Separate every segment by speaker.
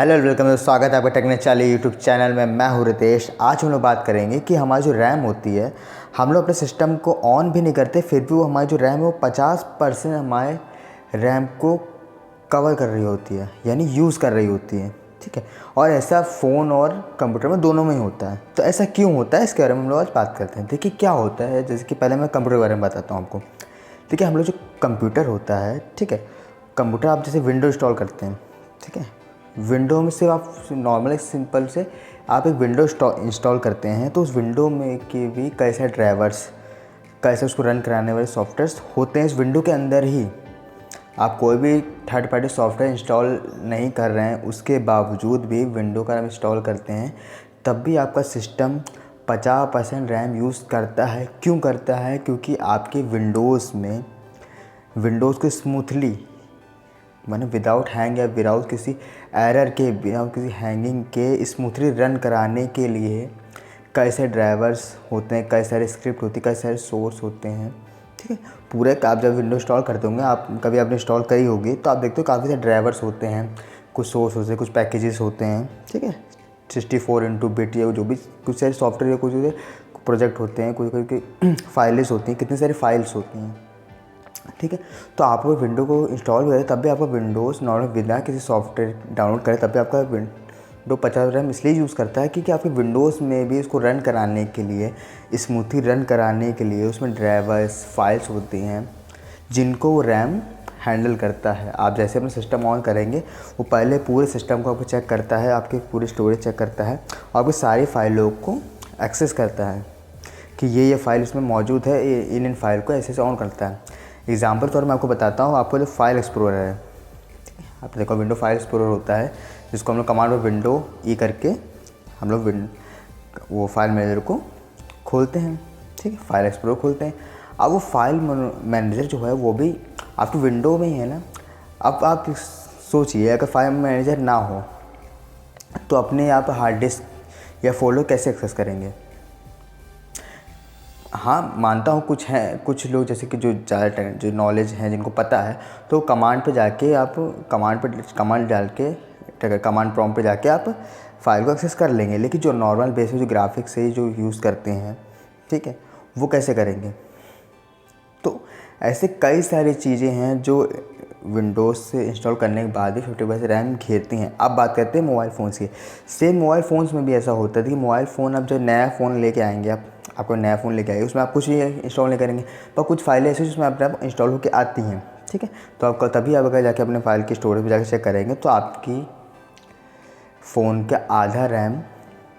Speaker 1: Hello welcome दोस्तों, स्वागत है आपका टेक्निक चाली यूट्यूब चैनल में। मैं हूँ रितेश। आज हम लोग बात करेंगे कि हमारी जो रैम होती है, हम लोग अपने सिस्टम को ऑन भी नहीं करते, फिर भी वो हमारी जो रैम है वो 50% हमारे रैम को कवर कर रही होती है, यानी यूज़ कर रही होती है। ठीक है, और ऐसा फ़ोन और कंप्यूटर में दोनों में ही होता है। तो ऐसा क्यों होता है, इसके बारे में हम लोग आज बात करते हैं। देखिए क्या होता है, जैसे कि पहले मैं कंप्यूटर के बारे में बताता हूँ आपको। ठीक है, हम लोग जो कंप्यूटर होता है, ठीक है, कंप्यूटर आप जैसे विंडो इंस्टॉल करते हैं, ठीक है, विंडो में से आप नॉर्मल एक सिंपल से आप एक विंडो इंस्टॉल करते हैं, तो उस विंडो में के भी कई सारे ड्राइवर्स, कैसे उसको रन कराने वाले सॉफ्टवेयर्स होते हैं इस विंडो के अंदर ही। आप कोई भी थर्ड पार्टी सॉफ्टवेयर इंस्टॉल नहीं कर रहे हैं, उसके बावजूद भी विंडो का आप इंस्टॉल करते हैं, तब भी आपका सिस्टम 50% रैम यूज़ करता है। क्यों करता है? क्योंकि आपके विंडोज़ को स्मूथली, मैंने विदाउट हैंग या विदाउट किसी एरर के, विदाउट किसी हैंगिंग के स्मूथली रन कराने के लिए कई सारे ड्राइवर्स होते हैं, कई सारे स्क्रिप्ट होती है, कई सारे सोर्स होते हैं। ठीक है, पूरे आप जब विंडो इंस्टॉल करते होंगे, आप कभी आपने इंस्टॉल करी होगी, तो आप देखते हो काफ़ी सारे ड्राइवर्स होते हैं, कुछ सोर्स होते हैं, कुछ पैकेजेस होते हैं। ठीक है, 64x बिट या जो भी कुछ सारे सॉफ्टवेयर या कुछ प्रोजेक्ट होते हैं, कुछ फाइल्स होती हैं, कितनी सारी फाइल्स होती हैं। ठीक है, तो आप विंडो को इंस्टॉल करें तब भी आपका विंडोज़ नॉर्मल बिना किसी सॉफ्टवेयर डाउनलोड करें तब भी आपका विंडो 50 रैम इसलिए यूज़ करता है क्योंकि आपके विंडोज़ में भी इसको रन कराने के लिए, स्मूथली रन कराने के लिए उसमें ड्राइवर्स, फाइल्स होती हैं जिनको वो रैम हैंडल करता है। आप जैसे अपना सिस्टम ऑन करेंगे, वो पहले पूरे सिस्टम को आपको चेक करता है, आपके पूरी स्टोरेज चेक करता है और आपकी सारी फाइलों को एक्सेस करता है कि ये फाइल इसमें मौजूद है, इन फाइल को ऐसे ऑन करता है। एग्जाम्पल तौर मैं आपको बताता हूँ। आपको जो फाइल एक्सप्लोरर है, आप देखो विंडो फाइल एक्सप्लोरर होता है, जिसको हम लोग कमांड में विंडो ई करके हम लोग वो फाइल मैनेजर को खोलते हैं। ठीक है, फाइल एक्सप्लोरर खोलते हैं। अब वो फाइल मैनेजर जो है वो भी आपकी विंडो में ही है ना। अब आप सोचिए, अगर फाइल मैनेजर ना हो तो अपने आप हार्ड डिस्क या फोल्डर कैसे एक्सेस करेंगे? हाँ, मानता हूँ कुछ लोग जैसे कि जो ज़्यादा जो नॉलेज है, जिनको पता है, तो कमांड पे जाके आप कमांड डाल के कमांड प्रॉम्प्ट पे जाके आप फाइल को एक्सेस कर लेंगे। लेकिन जो नॉर्मल बेस पे जो ग्राफिक्स से जो यूज़ करते हैं, ठीक है, वो कैसे करेंगे? तो ऐसे कई सारी चीज़ें हैं जो विंडोज़ से इंस्टॉल करने के बाद भी 50% रैम घेरती हैं। अब बात करते हैं मोबाइल फ़ोन्स की। सेम मोबाइल फ़ोन्स में भी ऐसा होता है कि मोबाइल फ़ोन, अब जो नया फ़ोन लेके आएंगे, आपको नया फ़ोन लेके आएंगे, उसमें आप कुछ ही इंस्टॉल नहीं करेंगे, पर कुछ फाइलें ऐसी जिसमें अपने आप इंस्टॉल होकर आती हैं। ठीक है, तो आपका तभी आप अगर जाके अपने फाइल की स्टोरेज में जाकर चेक करेंगे तो आपकी फ़ोन का आधा रैम,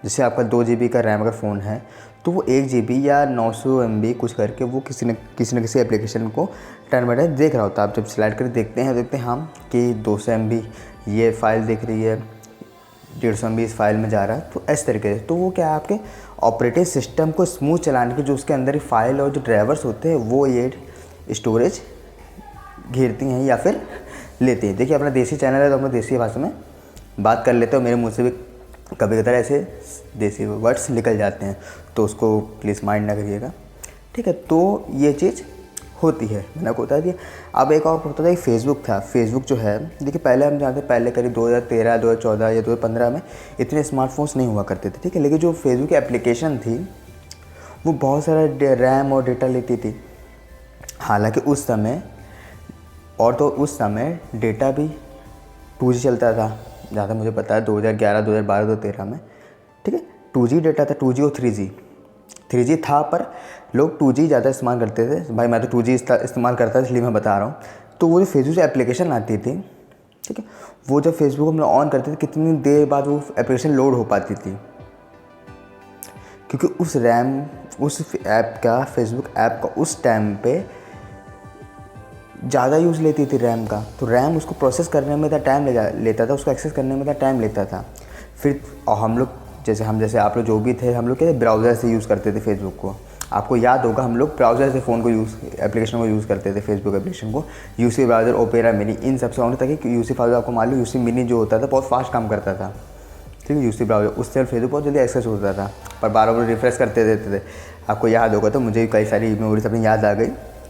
Speaker 1: जैसे आपका 2 GB का रैम अगर फ़ोन है, तो वो 1 GB या 900 MB कुछ करके वो किसी न किसी एप्लीकेशन को टर्न बाय टर्न देख रहा होता है। आप जब स्लाइड करके देखते हैं हाँ कि 200 MB ये फ़ाइल देख रही है, 150 MB इस फाइल में जा रहा है। तो इस तरीके से तो वो क्या है, आपके ऑपरेटिंग सिस्टम को स्मूथ चलाने के जो उसके अंदर फाइल और जो ड्राइवर्स होते हैं वो ये स्टोरेज घेरती हैं या फिर लेती हैं। देखिए, अपना देसी चैनल है तो अपना देसी भाषा में बात कर लेते हो। मेरे मुँह से भी कभी कभार ऐसे देसी वर्ड्स निकल जाते हैं, तो उसको प्लीज़ माइंड ना करिएगा। ठीक है, तो ये चीज़ होती है, मैंने आपको बता दिया। अब एक और होता था कि फेसबुक था। फेसबुक जो है, देखिए पहले हम जानते हैं, पहले करीब 2013, 2014 या 2015 में इतने स्मार्टफोन्स नहीं हुआ करते थे। ठीक है, लेकिन जो फेसबुक की एप्लीकेशन थी वो बहुत सारा रैम और डेटा लेती थी। हालांकि उस समय डेटा भी 2G चलता था, ज़्यादा मुझे पता है 2011, 2012, 2013 में। ठीक है, 2G डेटा था, 2G और 3G था, पर लोग 2G ज़्यादा इस्तेमाल करते थे। भाई मैं तो 2G इस्तेमाल करता था, इसलिए मैं बता रहा हूँ। तो वो जो फेसबुक से एप्लीकेशन आती थी, ठीक है, वो जब फेसबुक हम लोग ऑन करते थे, कितनी देर बाद वो एप्लीकेशन लोड हो पाती थी, क्योंकि उस ऐप का, फेसबुक ऐप का उस टाइम पे ज़्यादा यूज़ लेती थी रैम का। तो रैम उसको प्रोसेस करने में इतना टाइम लेता था, उसको एक्सेस करने में इतना टाइम लेता था। फिर और हम लोग जैसे आप लोग जो भी थे, हम लोग क्या ब्राउज़र से यूज़ करते थे फेसबुक को। आपको याद होगा, हम लोग ब्राउज़र से फ़ोन को एप्लीकेशन को यूज़ करते थे, फेसबुक एप्लीकेशन को। यूसी ब्राउज़र, ओपेरा मिनी, इन सबसे ऑन था कि यूसी ब्राउज़र आपको मालूम, यूसी मिनी जो होता था बहुत फास्ट काम करता था। ठीक है, यूसी ब्राउज़र उससे फेसबुक बहुत जल्दी एक्सेस होता था, पर बार बार रिफ्रेश करते रहते थे। आपको याद होगा, तो मुझे भी कई सारी मेमोरीज अपनी याद आ गई।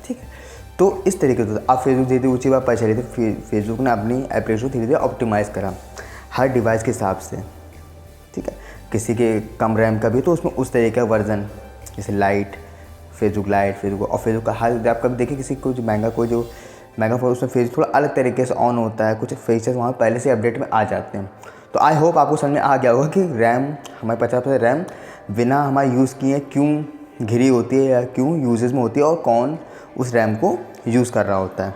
Speaker 1: ठीक है, तो इस तरीके से अब फेसबुक धीरे धीरे ऊँची बात पता चली थी, फेसबुक ने अपनी एप्लीकेशन धीरे धीरे ऑप्टिमाइज़ करा। हर डिवाइस के हिसाब से, ठीक है। किसी के कम रैम का भी तो उसमें उस तरीके का वर्जन, जैसे लाइट, फेसबुक और फेसबुक का हर आप कभी देखिए किसी को जो महंगा फ़ोन उसमें फेस थोड़ा अलग तरीके से ऑन होता है, कुछ फीचर्स वहाँ पहले से अपडेट में आ जाते हैं। तो आई होप आपको समझ में आ गया होगा कि रैम, हमारे 50% रैम बिना हमारे यूज़ किए क्यों घिरी होती है या क्यों यूजेस में होती है और कौन उस रैम को यूज़ कर रहा होता है।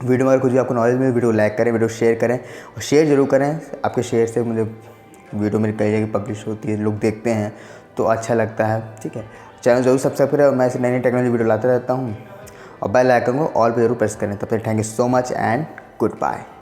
Speaker 1: वीडियो में अगर कुछ भी आपको नॉलेज मिले, वीडियो लाइक करें, वीडियो शेयर करें और शेयर ज़रूर करें। आपके शेयर से मुझे वीडियो मेरी कई जगह पब्लिश होती है, लोग देखते हैं तो अच्छा लगता है, ठीक है। चैनल ज़रूर सब्सक्राइब करें और मैं ऐसी नई नई टेक्नोलॉजी वीडियो लाता रहता हूँ और बेल आइकन को ऑल पे ज़रूर प्रेस करें। तब तक thank you so much and good bye.